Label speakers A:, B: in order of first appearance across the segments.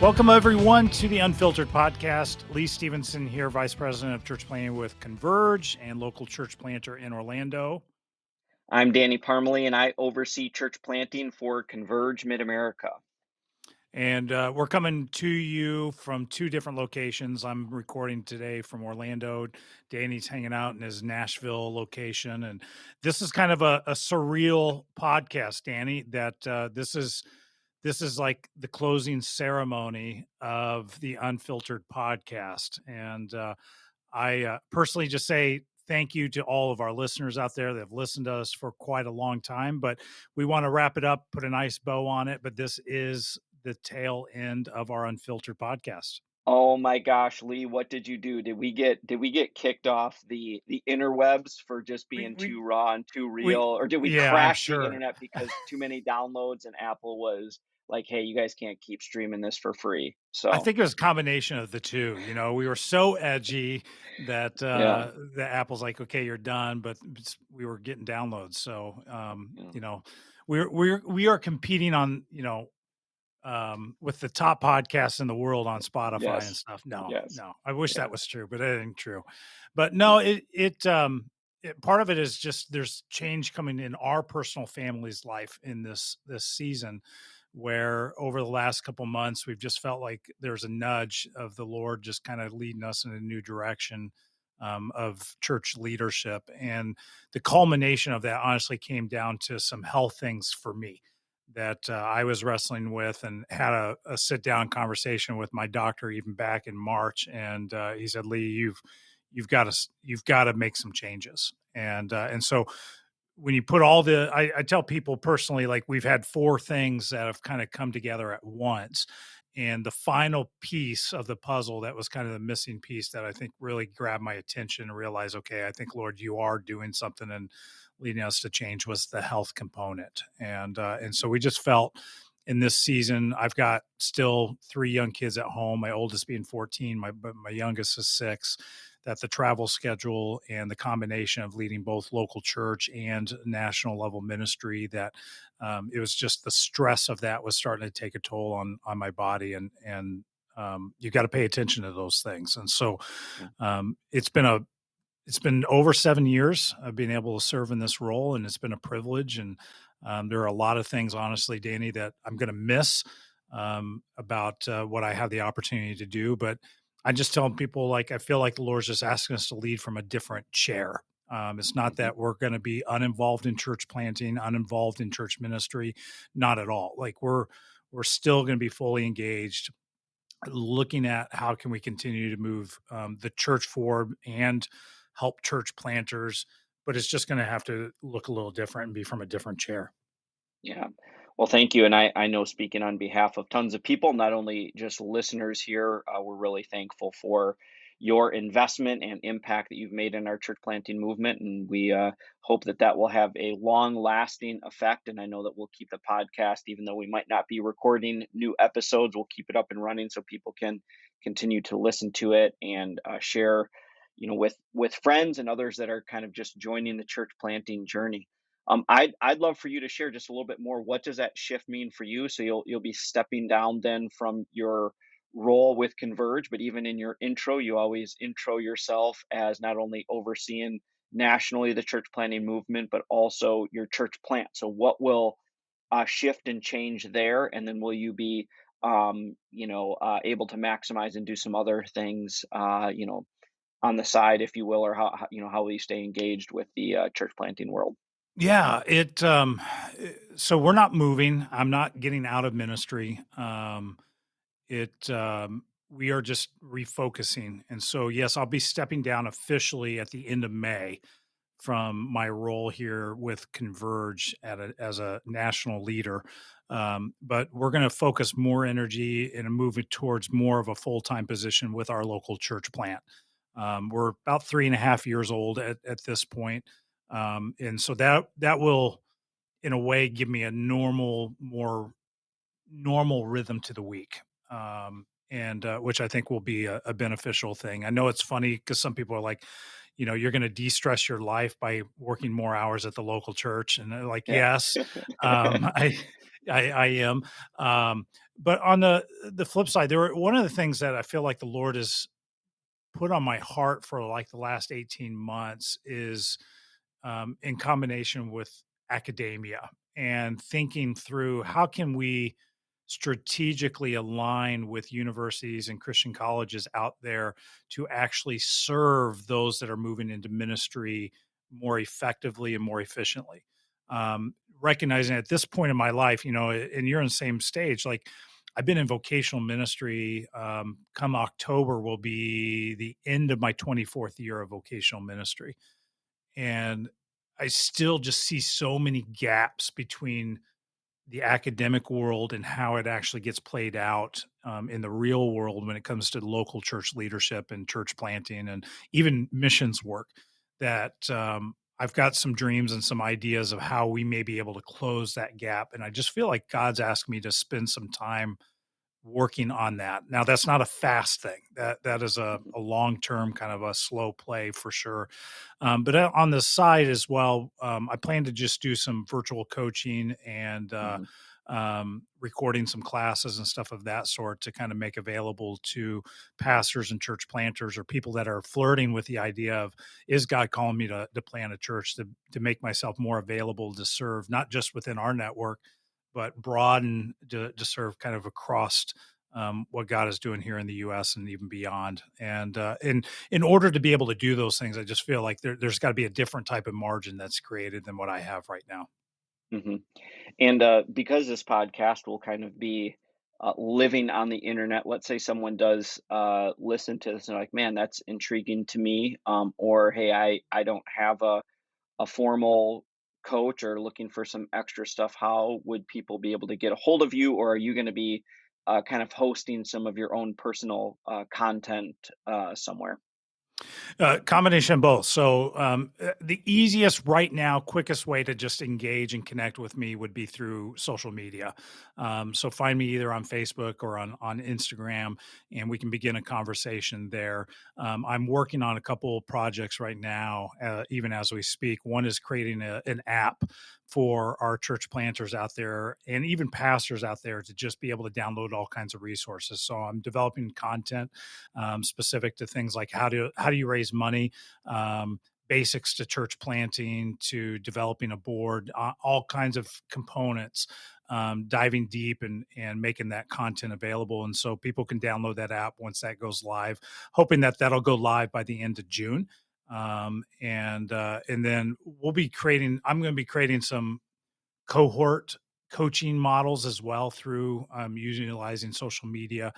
A: Welcome, everyone, to the Unfiltered podcast. Lee Stevenson here, Vice President of Church Planting with Converge and local church planter in Orlando.
B: I'm Danny Parmalee, and I oversee church planting for Converge Mid-America.
A: And we're coming to you from two different locations. I'm recording today from Orlando. Danny's hanging out in his Nashville location. And this is kind of a surreal podcast, Danny, that this is like the closing ceremony of the Unfiltered podcast. And I personally just say thank you to all of our listeners out there that have listened to us for quite a long time. But we want to wrap it up, put a nice bow on it. But this is the tail end of our Unfiltered podcast.
B: Oh my gosh, Lee, what did you do? Did we get kicked off the interwebs for just
A: We
B: being
A: we
B: too raw and too real,
A: we
B: or did we
A: yeah, I'm
B: crash the
A: sure.
B: internet because too many downloads and Apple was like, "Hey, you guys can't keep streaming this for free."
A: I
B: So,
A: think it was a combination of the two. We were so edgy that
B: yeah,
A: the Apple's like, okay, you're done, but we were getting downloads. So
B: yeah,
A: we are competing on with the top podcasts in the world on Spotify and
B: yes,
A: stuff. No,
B: yes,
A: no, I wish
B: yeah,
A: that was true, but it ain't true. But no, part of it is just there's change coming in our personal family's life in this season, where over the last couple months we've just felt like there's a nudge of the Lord just kind of leading us in a new direction. Of church leadership. And the culmination of that honestly came down to some health things for me that I was wrestling with, and had a sit down conversation with my doctor even back in March. And he said, "Lee, you've got to make some changes." And so when you put all I tell people personally, like, we've had four things that have kind of come together at once. And the final piece of the puzzle that was kind of the missing piece that I think really grabbed my attention and realized, okay, I think, Lord, you are doing something and leading us to change, was the health component. And so we just felt in this season, I've got still three young kids at home, my oldest being 14, but my youngest is 6, that the travel schedule and the combination of leading both local church and national level ministry, that it was just the stress of that was starting to take a toll on my body. And you got to pay attention to those things. And so
B: yeah,
A: it's been over 7 years of being able to serve in this role, and it's been a privilege. And there are a lot of things, honestly, Danny, that I'm going to miss about what I have the opportunity to do. But I just tell people, like, I feel like the Lord's just asking us to lead from a different chair. It's not
B: mhm,
A: that we're going to be uninvolved in church planting, uninvolved in church ministry, not at all. Like, we're still going to be fully engaged, looking at how can we continue to move the church forward and help church planters. But it's just going to have to look a little different and be from a different chair.
B: yeah. Well, thank you, and I know, speaking on behalf of tons of people, not only just listeners here, we're really thankful for your investment and impact that you've made in our church planting movement, and we hope that that will have a long-lasting effect. And I know that we'll keep the podcast, even though we might not be recording new episodes, we'll keep it up and running so people can continue to listen to it and share, with friends and others that are kind of just joining the church planting journey. I'd love for you to share just a little bit more. What does that shift mean for you? So you'll be stepping down then from your role with Converge, but even in your intro, you always intro yourself as not only overseeing nationally the church planting movement, but also your church plant. So what will shift and change there, and then will you be able to maximize and do some other things, on the side, if you will, or how will you stay engaged with the church planting world?
A: Yeah, so we're not moving. I'm not getting out of ministry. It We are just refocusing. And so, yes, I'll be stepping down officially at the end of May from my role here with Converge as a national leader. But we're going to focus more energy and move it towards more of a full-time position with our local church plant. We're about 3.5 years old at this point. And so that will, in a way, give me a more normal rhythm to the week. And which I think will be a beneficial thing. I know it's funny because some people are like, you're going to de-stress your life by working more hours at the local church, and they're like,
B: Yeah.
A: yes, I am. but on the flip side, there were one of the things that I feel like the Lord has put on my heart for like the last 18 months is in combination with academia and thinking through how can we strategically align with universities and Christian colleges out there to actually serve those that are moving into ministry more effectively and more efficiently. Recognizing at this point in my life, and you're in the same stage, like I've been in vocational ministry. Come October will be the end of my 24th year of vocational ministry. And I still just see so many gaps between the academic world and how it actually gets played out in the real world when it comes to local church leadership and church planting and even missions work. That I've got some dreams and some ideas of how we may be able to close that gap. And I just feel like God's asked me to spend some time working on that. Now, that's not a fast thing. That is
B: Mhm,
A: a long term kind of a slow play for sure. But on the side as well, I plan to just do some virtual coaching and
B: mhm,
A: recording some classes and stuff of that sort to kind of make available to pastors and church planters or people that are flirting with the idea of is God calling me to plant a church to make myself more available to serve not just within our network but broaden to serve kind of across what God is doing here in the U.S. and even beyond. And in order to be able to do those things, I just feel like there's got to be a different type of margin that's created than what I have right now.
B: mhm. And because this podcast will kind of be living on the internet, let's say someone does listen to this and like, man, that's intriguing to me. Or hey, I don't have a formal coach or looking for some extra stuff. How would people be able to get a hold of you, or are you going to be kind of hosting some of your own personal content somewhere?
A: Combination of both. So the easiest right now, quickest way to just engage and connect with me would be through social media. So find me either on Facebook or on Instagram, and we can begin a conversation there. I'm working on a couple projects right now, even as we speak. One is creating an app for our church planters out there and even pastors out there to just be able to download all kinds of resources. So I'm developing content specific to things like how do you raise money, basics to church planting, to developing a board, all kinds of components. Diving deep and making that content available, and so people can download that app once that goes live. Hoping that that'll go live by the end of June, and then we'll be creating. I'm going to be creating some cohort coaching models as well through utilizing social media.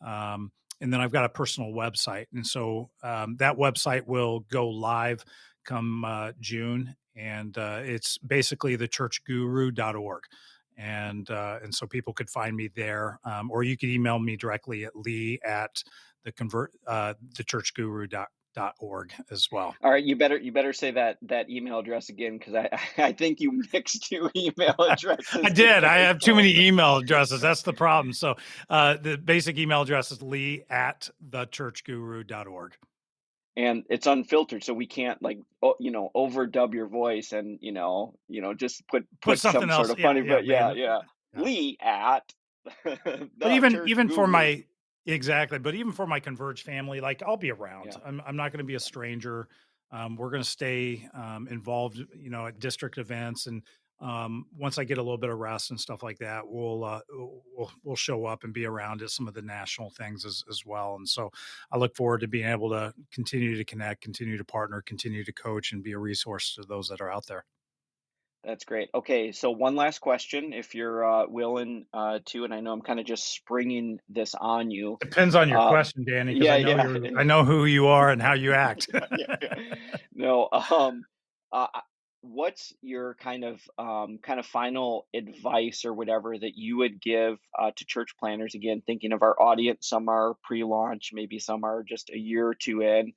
A: Um, and then I've got a personal website. And so that website will go live come June. And it's basically thechurchguru.org. And so people could find me there, or you could email me directly at lee at thechurchguru.org as well.
B: All right, you better say that email address again because I think you mixed two email
A: I
B: addresses
A: did. I
B: today.
A: have too
B: So
A: many email addresses. That's the problem. So the basic email address is lee at thechurchguru.org.
B: and it's unfiltered, so we can't like overdub your voice and just put
A: Put
B: put some
A: something
B: sort
A: else.
B: of
A: Yeah,
B: funny,
A: yeah,
B: but yeah,
A: man.
B: yeah.
A: Yeah.
B: Lee at
A: But
B: the
A: even
B: church
A: even for
B: guru.
A: my exactly, but even for my Converge family, like I'll be around.
B: Yeah,
A: I'm not going to be a stranger. We're going to stay involved, at district events, and once I get a little bit of rest and stuff like that, we'll show up and be around at some of the national things as well. And so I look forward to being able to continue to connect, continue to partner, continue to coach, and be a resource to those that are out there.
B: that's great. Okay, so one last question, if you're willing to, and I know I'm kind of just springing this on you.
A: Depends on your
B: Uh,
A: question, Danny, because
B: yeah, yeah.
A: I know who you are and how you act.
B: Yeah, yeah, yeah. No, what's your kind of final advice or whatever that you would give to church planners? Again, thinking of our audience, some are pre-launch, maybe some are just a year or two in,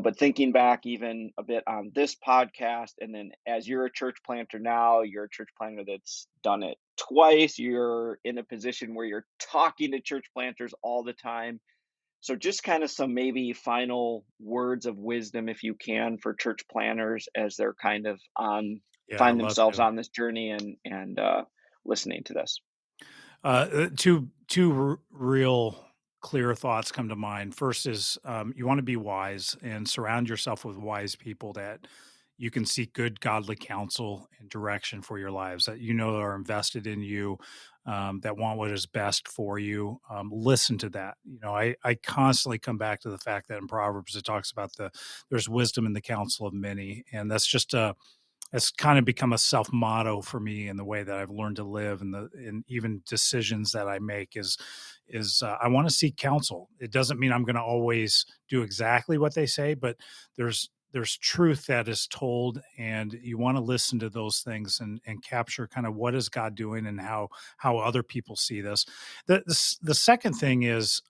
B: but thinking back even a bit on this podcast, and then as you're a church planter now, you're a church planter that's done it twice. You're in a position where you're talking to church planters all the time, so just kind of some maybe final words of wisdom, if you can, for church planners as they're kind of
A: Yeah, I
B: find
A: love
B: themselves
A: to.
B: on this journey and listening to this.
A: Two real clear thoughts come to mind. First is you want to be wise and surround yourself with wise people that you can seek good godly counsel and direction for your lives that you know are invested in you, that want what is best for you. Listen to that. I constantly come back to the fact that in Proverbs it talks about there's wisdom in the counsel of many, and that's just a it's kind of become a self motto for me in the way that I've learned to live, and the and even decisions that I make is I want to seek counsel. It doesn't mean I'm going to always do exactly what they say, but there's truth that is told, and you want to listen to those things and capture kind of what is God doing and how other people see this. The second thing is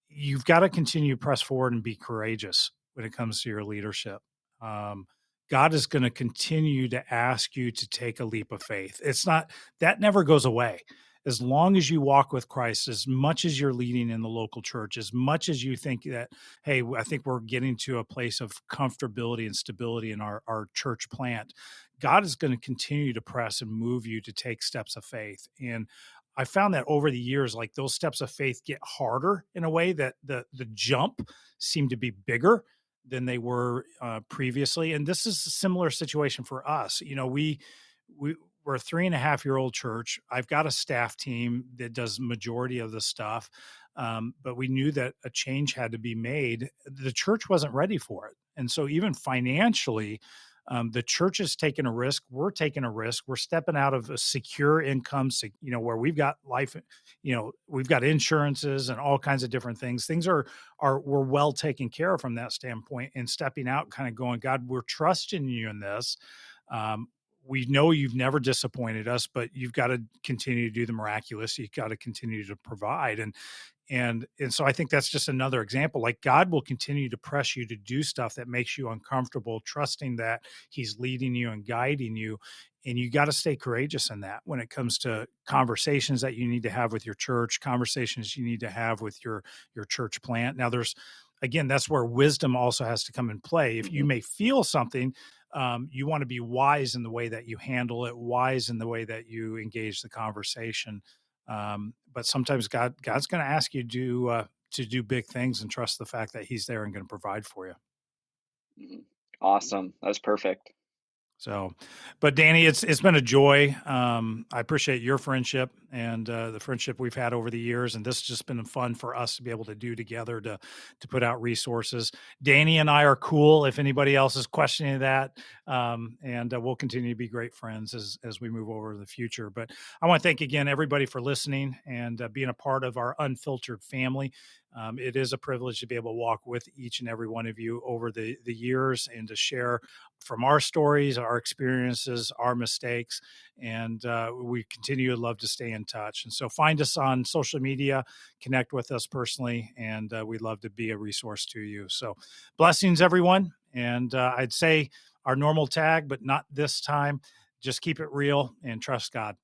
A: you've got to continue to press forward and be courageous when it comes to your leadership. Um, God is going to continue to ask you to take a leap of faith. It's not that never goes away. As long as you walk with Christ, as much as you're leading in the local church, as much as you think that, hey, I think we're getting to a place of comfortability and stability in our church plant, God is going to continue to press and move you to take steps of faith. And I found that over the years, like those steps of faith get harder in a way that the jump seemed to be bigger than they were previously. And this is a similar situation for us. We we're a 3.5-year-old church. I've got a staff team that does majority of the stuff, but we knew that a change had to be made. The church wasn't ready for it, and so even financially, the church is taking a risk. We're taking a risk. We're stepping out of a secure income, where we've got life, we've got insurances and all kinds of different things. Things are we're well taken care of from that standpoint, and stepping out, kind of going, God, we're trusting you in this. Um, we know you've never disappointed us, but you've got to continue to do the miraculous. You've got to continue to provide, and so I think that's just another example. Like God will continue to press you to do stuff that makes you uncomfortable, trusting that He's leading you and guiding you. And you got to stay courageous in that when it comes to conversations that you need to have with your church, conversations you need to have with your church plant. Now, there's again, that's where wisdom also has to come in play. If you
B: Mhm.
A: may feel something, you want to be wise in the way that you handle it, wise in the way that you engage the conversation. But sometimes God's going to ask you to do big things and trust the fact that He's there and going to provide for you.
B: Mhm. Awesome. That's perfect.
A: So, but Danny, it's been a joy. I appreciate your friendship and the friendship we've had over the years, and this has just been fun for us to be able to do together to put out resources. Danny and I are cool. If anybody else is questioning that, and we'll continue to be great friends as we move over to the future. But I want to thank again everybody for listening and being a part of our Unfiltered family. It is a privilege to be able to walk with each and every one of you over the years and to share from our stories, our experiences, our mistakes, and we continue to love to stay in touch. And so find us on social media, connect with us personally, and we'd love to be a resource to you. So blessings, everyone. And I'd say our normal tag, but not this time. Just keep it real and trust God.